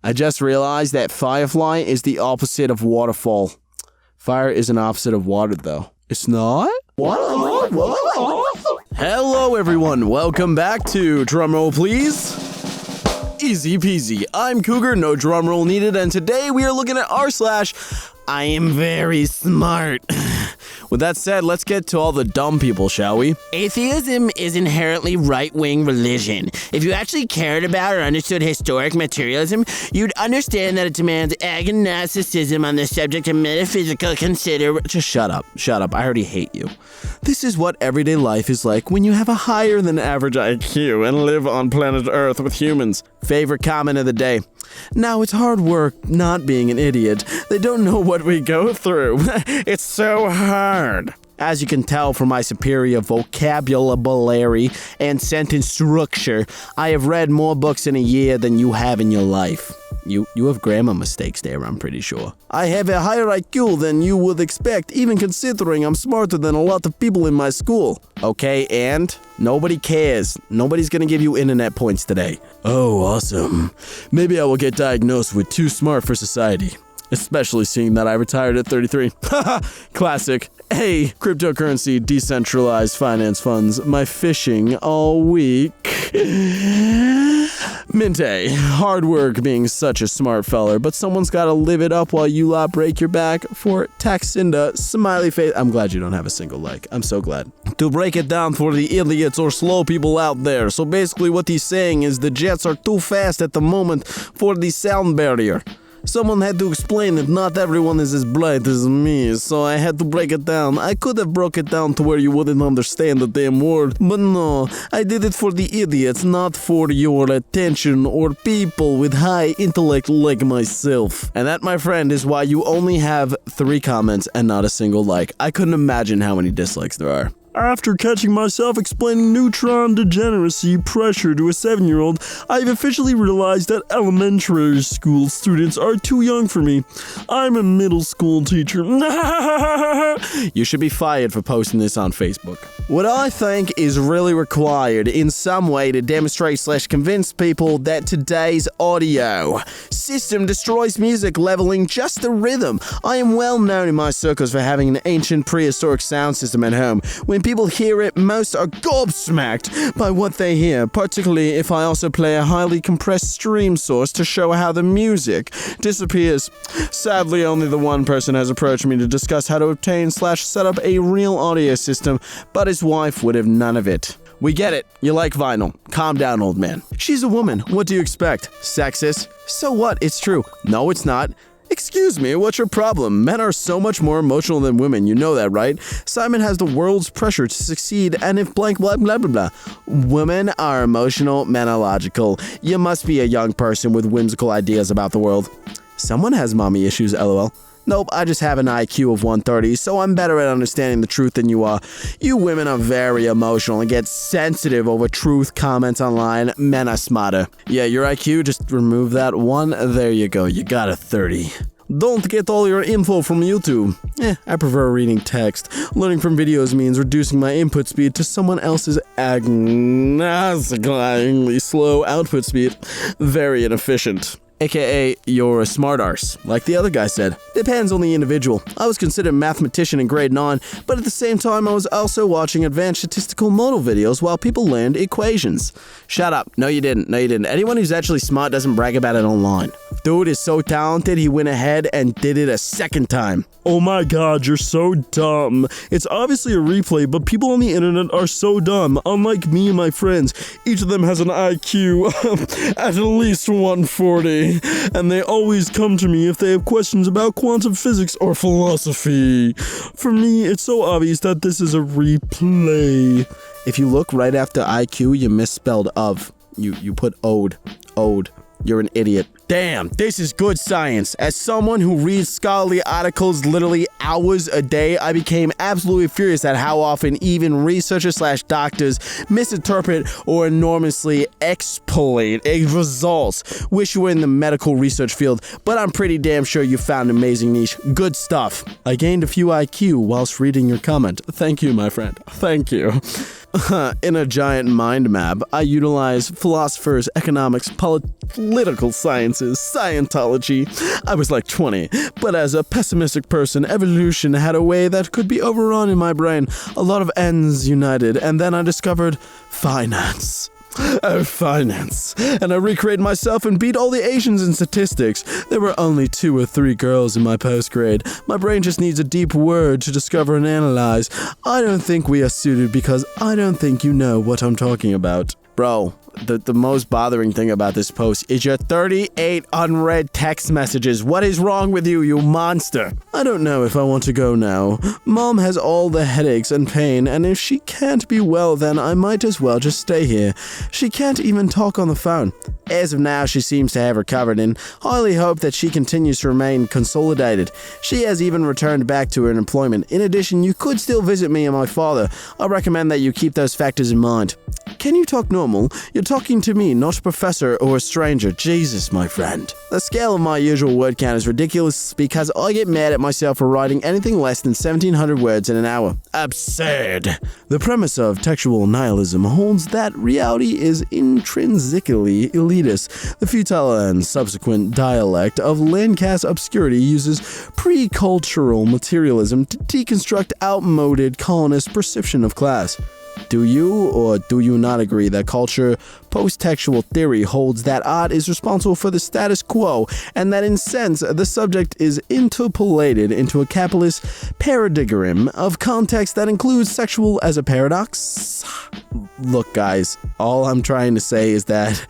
I just realized that firefly is the opposite of waterfall. Fire is an opposite of water, though. It's not? What? Hello, everyone. Welcome back to Drumroll, Please. Easy peasy. I'm Cougar, no drumroll needed, and today we are looking at Iamverysmart. With that said, let's get to all the dumb people, shall we? Atheism is inherently right-wing religion. If you actually cared about or understood historic materialism, you'd understand that it demands agnosticism on the subject of metaphysical Just shut up. I already hate you. This is what everyday life is like when you have a higher than average IQ and live on planet Earth with humans. Favorite comment of the day. Now, it's hard work not being an idiot. They don't know what we go through. It's so hard. As you can tell from my superior vocabulary and sentence structure, I have read more books in a year than you have in your life. You have grammar mistakes there, I'm pretty sure. I have a higher IQ than you would expect, even considering I'm smarter than a lot of people in my school. Okay, and nobody cares. Nobody's gonna give you internet points today. Oh, awesome. Maybe I will get diagnosed with too smart for society. Especially seeing that I retired at 33. Haha, classic. Hey, cryptocurrency, decentralized finance funds, my fishing all week. Minte, hard work being such a smart feller, but someone's gotta live it up while you lot break your back for Taxinda, smiley face. I'm glad you don't have a single like. I'm so glad. To break it down for the idiots or slow people out there, so basically what he's saying is the jets are too fast at the moment for the sound barrier. Someone had to explain that not everyone is as bright as me, so I had to break it down. I could have broke it down to where you wouldn't understand the damn word, but no, I did it for the idiots, not for your attention or people with high intellect like myself. And that, my friend, is why you only have 3 comments and not a single like. I couldn't imagine how many dislikes there are. After catching myself explaining neutron degeneracy pressure to a 7-year-old, I've officially realized that elementary school students are too young for me. I'm a middle school teacher. You should be fired for posting this on Facebook. What I think is really required in some way to demonstrate/convince people that today's audio system destroys music leveling just the rhythm. I am well known in my circles for having an ancient prehistoric sound system at home. When people hear it, most are gobsmacked by what they hear, particularly if I also play a highly compressed stream source to show how the music disappears. Sadly, only the one person has approached me to discuss how to obtain/set up a real audio system, but his wife would have none of it. We get it. You like vinyl. Calm down, old man. She's a woman. What do you expect? Sexist? So what? It's true. No, it's not. Excuse me, what's your problem? Men are so much more emotional than women, you know that, right? Simon has the world's pressure to succeed, and if blank blah blah blah blah. Women are emotional, men are logical. You must be a young person with whimsical ideas about the world. Someone has mommy issues, lol. Nope, I just have an IQ of 130, so I'm better at understanding the truth than you are. You women are very emotional and get sensitive over truth comments online. Men are smarter. Yeah, your IQ, just remove that 1. There you go, you got a 30. Don't get all your info from YouTube. I prefer reading text. Learning from videos means reducing my input speed to someone else's agnostically slow output speed. Very inefficient. AKA, you're a smart arse, like the other guy said. Depends on the individual. I was considered a mathematician in grade 9, but at the same time I was also watching advanced statistical model videos while people learned equations. Shut up. No, you didn't. Anyone who's actually smart doesn't brag about it online. Dude is so talented, he went ahead and did it a 2nd time. Oh my god, you're so dumb. It's obviously a replay, but people on the internet are so dumb. Unlike me and my friends, each of them has an IQ at least 140. And they always come to me if they have questions about quantum physics or philosophy. For me, it's so obvious that this is a replay. If you look right after IQ, you misspelled of. You put ode. You're an idiot. Damn, this is good science. As someone who reads scholarly articles literally hours a day, I became absolutely furious at how often even researchers/doctors misinterpret or enormously exploit results. Wish you were in the medical research field, but I'm pretty damn sure you found an amazing niche. Good stuff. I gained a few IQ whilst reading your comment. Thank you, my friend. Thank you. In a giant mind map, I utilize philosophers, economics, political sciences, Scientology. I was like 20, but as a pessimistic person, evolution had a way that could be overrun in my brain. A lot of ends united, and then I discovered finance. Finance. And I recreated myself and beat all the Asians in statistics. There were only 2 or 3 girls in my post grade. My brain just needs a deep word to discover and analyze. I don't think we are suited because I don't think you know what I'm talking about. Bro, the most bothering thing about this post is your 38 unread text messages. What is wrong with you, you monster? I don't know if I want to go now. Mom has all the headaches and pain, and if she can't be well, then I might as well just stay here. She can't even talk on the phone. As of now, she seems to have recovered, and highly hope that she continues to remain consolidated. She has even returned back to her employment. In addition, you could still visit me and my father. I recommend that you keep those factors in mind. Can you talk normal? You're talking to me, not a professor or a stranger. Jesus, my friend. The scale of my usual word count is ridiculous because I get mad at myself for writing anything less than 1,700 words in an hour. Absurd. The premise of textual nihilism holds that reality is intrinsically elitist. The futile and subsequent dialect of landcast obscurity uses pre-cultural materialism to deconstruct outmoded colonist perception of class. Do you or do you not agree that culture post-textual theory holds that art is responsible for the status quo and that in sense the subject is interpolated into a capitalist paradigm of context that includes sexual as a paradox? Look guys, all I'm trying to say is that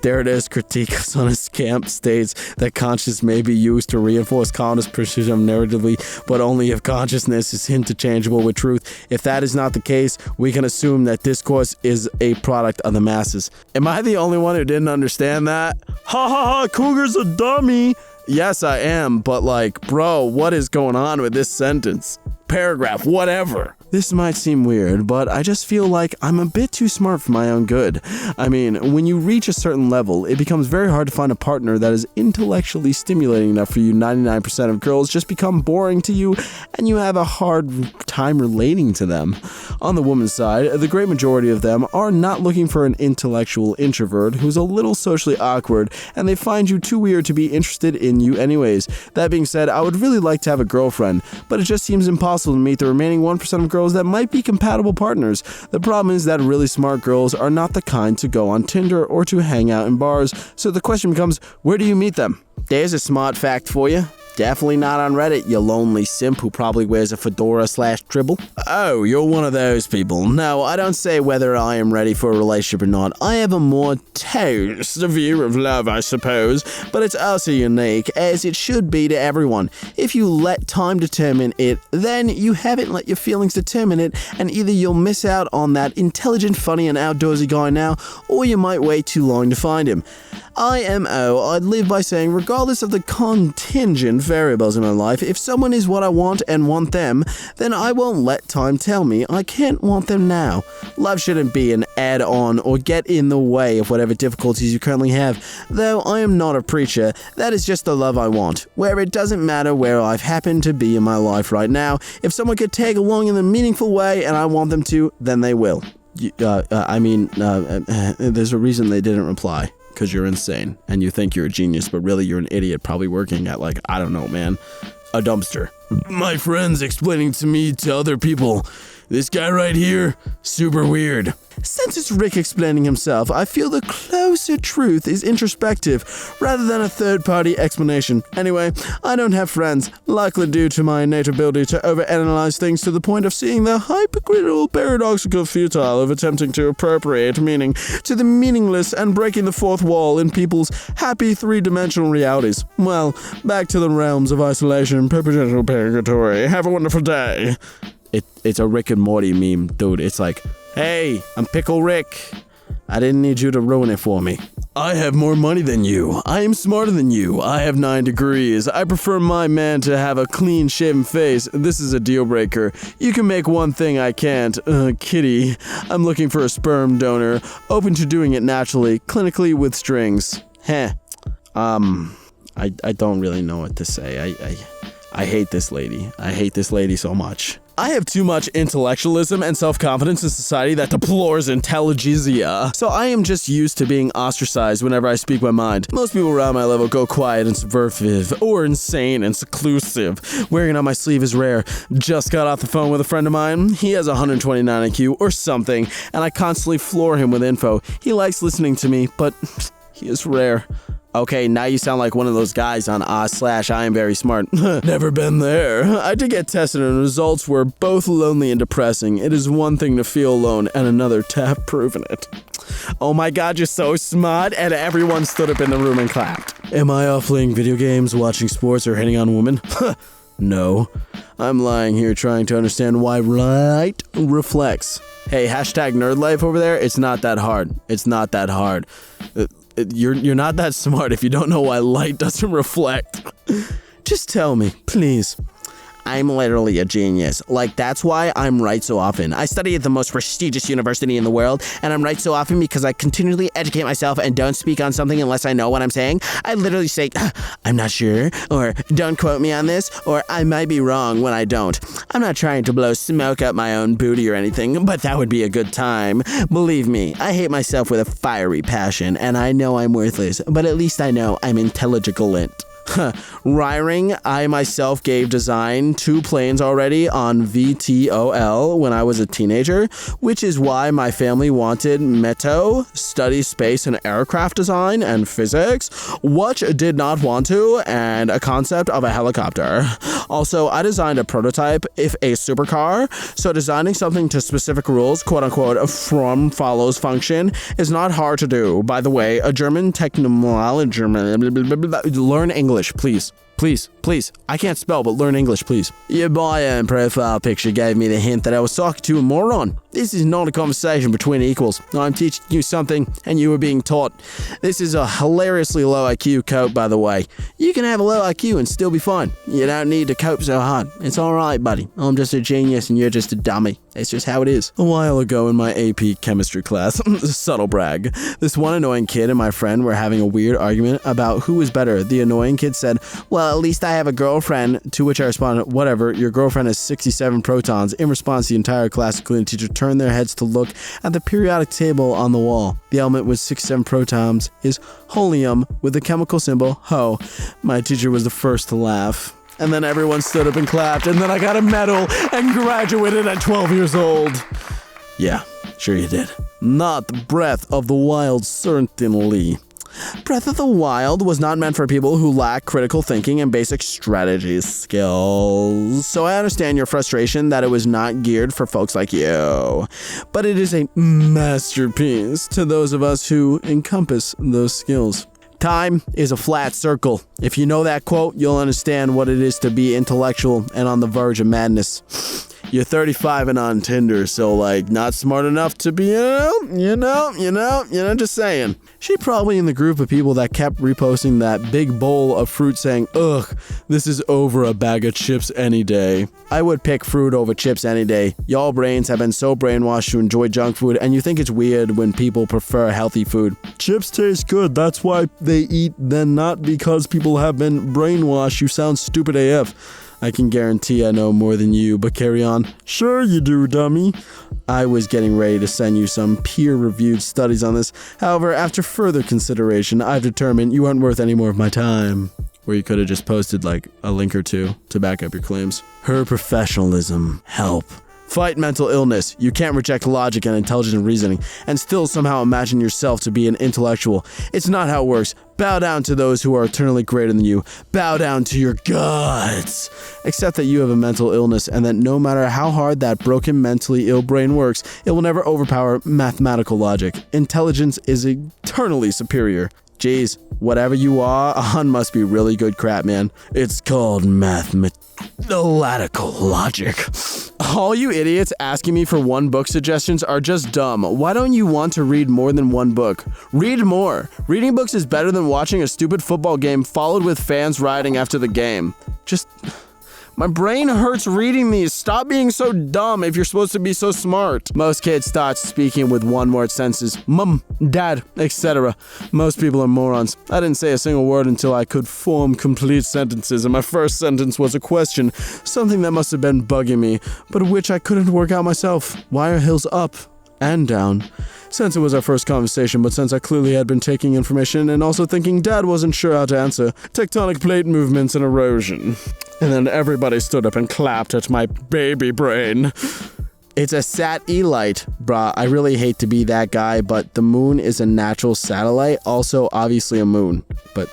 Derrida's critique on his camp states that consciousness may be used to reinforce colonist precision narratively, but only if consciousness is interchangeable with truth. If that is not the case, we can assume that discourse is a product of the masses. Am I the only one who didn't understand that? Ha ha ha, Cougar's a dummy! Yes, I am, but like, bro, what is going on with this sentence? Paragraph, whatever. This might seem weird, but I just feel like I'm a bit too smart for my own good. I mean, when you reach a certain level, it becomes very hard to find a partner that is intellectually stimulating enough for you. 99% of girls just become boring to you, and you have a hard time relating to them. On the woman's side, the great majority of them are not looking for an intellectual introvert who's a little socially awkward, and they find you too weird to be interested in you anyways. That being said, I would really like to have a girlfriend, but it just seems impossible to meet the remaining 1% of girls that might be compatible partners. The problem is that really smart girls are not the kind to go on Tinder or to hang out in bars, so the question becomes, where do you meet them? There's a smart fact for you. Definitely not on Reddit, you lonely simp who probably wears a fedora/tribble. Oh, you're one of those people. No, I don't say whether I am ready for a relationship or not. I have a more toast view of love, I suppose, but it's also unique, as it should be to everyone. If you let time determine it, then you haven't let your feelings determine it, and either you'll miss out on that intelligent, funny, and outdoorsy guy now, or you might wait too long to find him. IMO, I'd live by saying, regardless of the contingent variables in my life, if someone is what I want and want them, then I won't let time tell me I can't want them now. Love shouldn't be an add-on or get in the way of whatever difficulties you currently have. Though I am not a preacher, that is just the love I want, where it doesn't matter where I've happened to be in my life right now. If someone could tag along in a meaningful way and I want them to, then they will. There's a reason they didn't reply. Because you're insane, and you think you're a genius, but really you're an idiot probably working at, like, I don't know, man, a dumpster. My friend's explaining to me to other people, this guy right here, super weird. Since it's Rick explaining himself, I feel the closer truth is introspective, rather than a third-party explanation. Anyway, I don't have friends, likely due to my innate ability to overanalyze things to the point of seeing the hypocritical, paradoxical futile of attempting to appropriate meaning to the meaningless and breaking the fourth wall in people's happy three-dimensional realities. Well, back to the realms of isolation, perpetual purgatory. Have a wonderful day. It's a Rick and Morty meme, dude. It's like, hey, I'm Pickle Rick. I didn't need you to ruin it for me. I have more money than you. I am smarter than you. I have 9 degrees. I prefer my man to have a clean-shaven face. This is a deal breaker. You can make one thing I can't. Kitty. I'm looking for a sperm donor. Open to doing it naturally, clinically with strings. I don't really know what to say. I hate this lady. I hate this lady so much. I have too much intellectualism and self-confidence in society that deplores intelligentsia. So I am just used to being ostracized whenever I speak my mind. Most people around my level go quiet and subversive, or insane and seclusive. Wearing it on my sleeve is rare. Just got off the phone with a friend of mine. He has 129 IQ or something, and I constantly floor him with info. He likes listening to me, but he is rare. Okay, now you sound like one of those guys on Iamverysmart. Never been there. I did get tested and the results were both lonely and depressing. It is one thing to feel alone and another to have proven it. Oh my god, you're so smart, and everyone stood up in the room and clapped. Am I off playing video games, watching sports, or hitting on women? No. I'm lying here trying to understand why light reflects. Hey, hashtag nerd life over there, it's not that hard. It's not that hard. You're not that smart if you don't know why light doesn't reflect. Just tell me, please. I'm literally a genius. Like, that's why I'm right so often. I study at the most prestigious university in the world, and I'm right so often because I continually educate myself and don't speak on something unless I know what I'm saying. I literally say, I'm not sure, or don't quote me on this, or I might be wrong when I don't. I'm not trying to blow smoke up my own booty or anything, but that would be a good time. Believe me, I hate myself with a fiery passion, and I know I'm worthless, but at least I know I'm intelligent. Wiring, I myself gave design 2 planes already on VTOL when I was a teenager, which is why my family wanted METO, study space and aircraft design and physics, which did not want to, and a concept of a helicopter. Also, I designed a prototype, if a supercar, so designing something to specific rules, quote unquote, from follows function, is not hard to do. By the way, a German technology, learn English, please. Please. I can't spell, but learn English, please. Your bio and profile picture gave me the hint that I was talking to a moron. This is not a conversation between equals. I'm teaching you something, and you are being taught. This is a hilariously low IQ cope, by the way. You can have a low IQ and still be fine. You don't need to cope so hard. It's alright, buddy. I'm just a genius, and you're just a dummy. It's just how it is. A while ago in my AP chemistry class, subtle brag, this one annoying kid and my friend were having a weird argument about who was better. The annoying kid said, well, at least I have a girlfriend, to which I responded, whatever, your girlfriend has 67 protons. In response, the entire class, including the teacher, turned their heads to look at the periodic table on the wall. The element with 67 protons is helium with the chemical symbol Ho. My teacher was the first to laugh. And then everyone stood up and clapped, and then I got a medal and graduated at 12 years old. Yeah, sure you did. Not the Breath of the Wild, certainly. Breath of the Wild was not meant for people who lack critical thinking and basic strategy skills. So I understand your frustration that it was not geared for folks like you. But it is a masterpiece to those of us who encompass those skills. Time is a flat circle. If you know that quote, you'll understand what it is to be intellectual and on the verge of madness. You're 35 and on Tinder, so like not smart enough to be, just saying. She probably in the group of people that kept reposting that big bowl of fruit saying, ugh, this is over a bag of chips any day. I would pick fruit over chips any day. Y'all brains have been so brainwashed to enjoy junk food, and you think it's weird when people prefer healthy food. Chips taste good, that's why they eat them, not because people have been brainwashed. You sound stupid AF. I can guarantee I know more than you, but carry on. Sure you do, dummy. I was getting ready to send you some peer-reviewed studies on this. However, after further consideration, I've determined you aren't worth any more of my time. Where you could have just posted like a link or two to back up your claims. Her professionalism. Help. Fight mental illness. You can't reject logic and intelligent reasoning and still somehow imagine yourself to be an intellectual. It's not how it works. Bow down to those who are eternally greater than you. Bow down to your gods. Accept that you have a mental illness and that no matter how hard that broken mentally ill brain works, it will never overpower mathematical logic. Intelligence is eternally superior. Jeez, whatever you are on must be really good crap, man. It's called mathematical logic. All you idiots asking me for one book suggestions are just dumb. Why don't you want to read more than one book? Read more. Reading books is better than watching a stupid football game followed with fans rioting after the game. Just My brain hurts reading these. Stop being so dumb if you're supposed to be so smart. Most kids start speaking with one-word sentences. Mum, dad, etc. Most people are morons. I didn't say a single word until I could form complete sentences, and my first sentence was a question, something that must have been bugging me, but which I couldn't work out myself. Why are hills up and down? Since it was our first conversation, but since I clearly had been taking information and also thinking Dad wasn't sure how to answer, tectonic plate movements and erosion. And then everybody stood up and clapped at my baby brain. It's a sat-elite, brah. I really hate to be that guy, but the moon is a natural satellite, also obviously a moon. But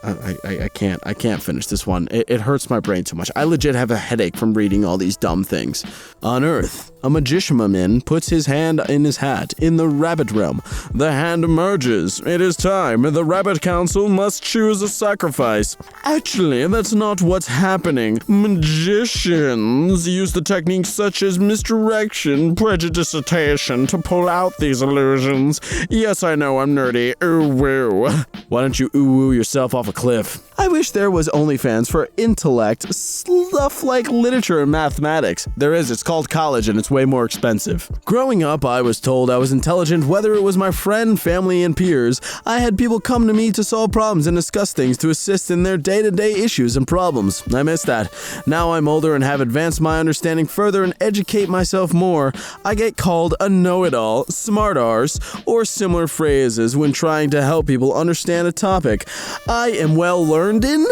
I can't finish this one. It hurts my brain too much. I legit have a headache from reading all these dumb things. On Earth, a magician puts his hand in his hat. In the rabbit realm, the hand emerges. It is time. The rabbit council must choose a sacrifice. Actually, that's not what's happening. Magicians use the techniques such as misdirection, prejudication to pull out these illusions. Yes, I know, I'm nerdy. Ooh woo. Why don't you ooh woo yourself off a cliff? I wish there was OnlyFans for intellect, stuff like literature and mathematics. There is, it's called college and it's way more expensive. Growing up, I was told I was intelligent whether it was my friend, family, and peers. I had people come to me to solve problems and discuss things to assist in their day-to-day issues and problems. I miss that. Now I'm older and have advanced my understanding further and educate myself more. I get called a know-it-all, smart arse, or similar phrases when trying to help people understand a topic. I am well learned in?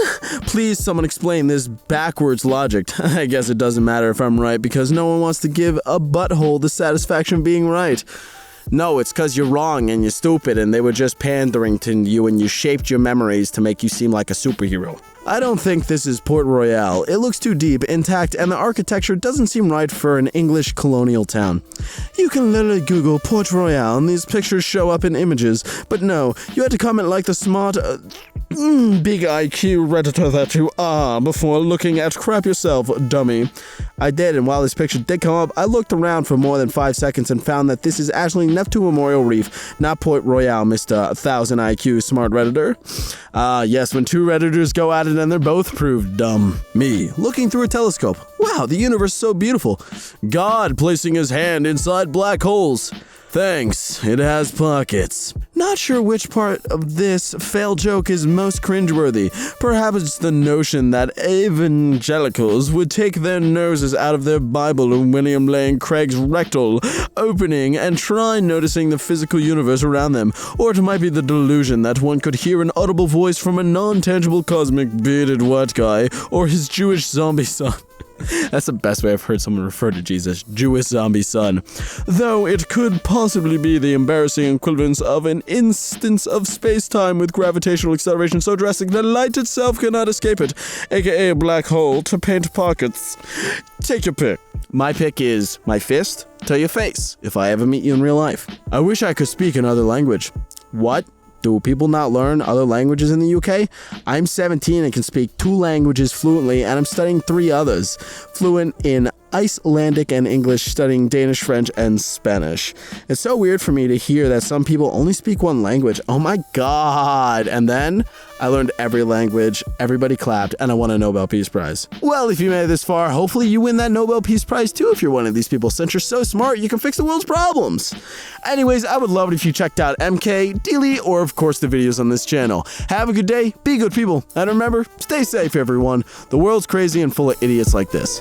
Please someone explain this backwards logic. I guess it doesn't matter if I'm right because no one wants to give a butthole the satisfaction of being right. No, it's because you're wrong and you're stupid and they were just pandering to you and you shaped your memories to make you seem like a superhero. I don't think this is Port Royal. It looks too deep, intact, and the architecture doesn't seem right for an English colonial town. You can literally Google Port Royal and these pictures show up in images, but no, you had to comment like the smart, big IQ Redditor that you are before looking at crap yourself, dummy. I did, and while this picture did come up, I looked around for more than 5 seconds and found that this is actually Neptune Memorial Reef, not Port Royal, Mr. 1000 IQ smart Redditor. Yes, when two Redditors go at it and they're both proved dumb. Me, looking through a telescope. Wow, the universe is so beautiful. God placing his hand inside black holes. Thanks, it has pockets. Not sure which part of this fail joke is most cringeworthy. Perhaps it's the notion that evangelicals would take their noses out of their Bible and William Lane Craig's rectal opening and try noticing the physical universe around them. Or it might be the delusion that one could hear an audible voice from a non-tangible cosmic bearded white guy or his Jewish zombie son. That's the best way I've heard someone refer to Jesus, Jewish zombie son. Though it could possibly be the embarrassing equivalence of an instance of space-time with gravitational acceleration so drastic that light itself cannot escape it, aka a black hole, to paint pockets. Take your pick. My pick is my fist to your face, if I ever meet you in real life. I wish I could speak another language. What? Do people not learn other languages in the UK? I'm 17 and can speak 2 languages fluently, and I'm studying 3 others. Fluent in Icelandic and English, studying Danish, French, and Spanish. It's so weird for me to hear that some people only speak 1 language. Oh my god! And then I learned every language, everybody clapped, and I won a Nobel Peace Prize. Well, if you made it this far, hopefully you win that Nobel Peace Prize too if you're one of these people, since you're so smart you can fix the world's problems. Anyways, I would love it if you checked out MK, Dealey, or of course the videos on this channel. Have a good day, be good people, and remember, stay safe everyone. The world's crazy and full of idiots like this.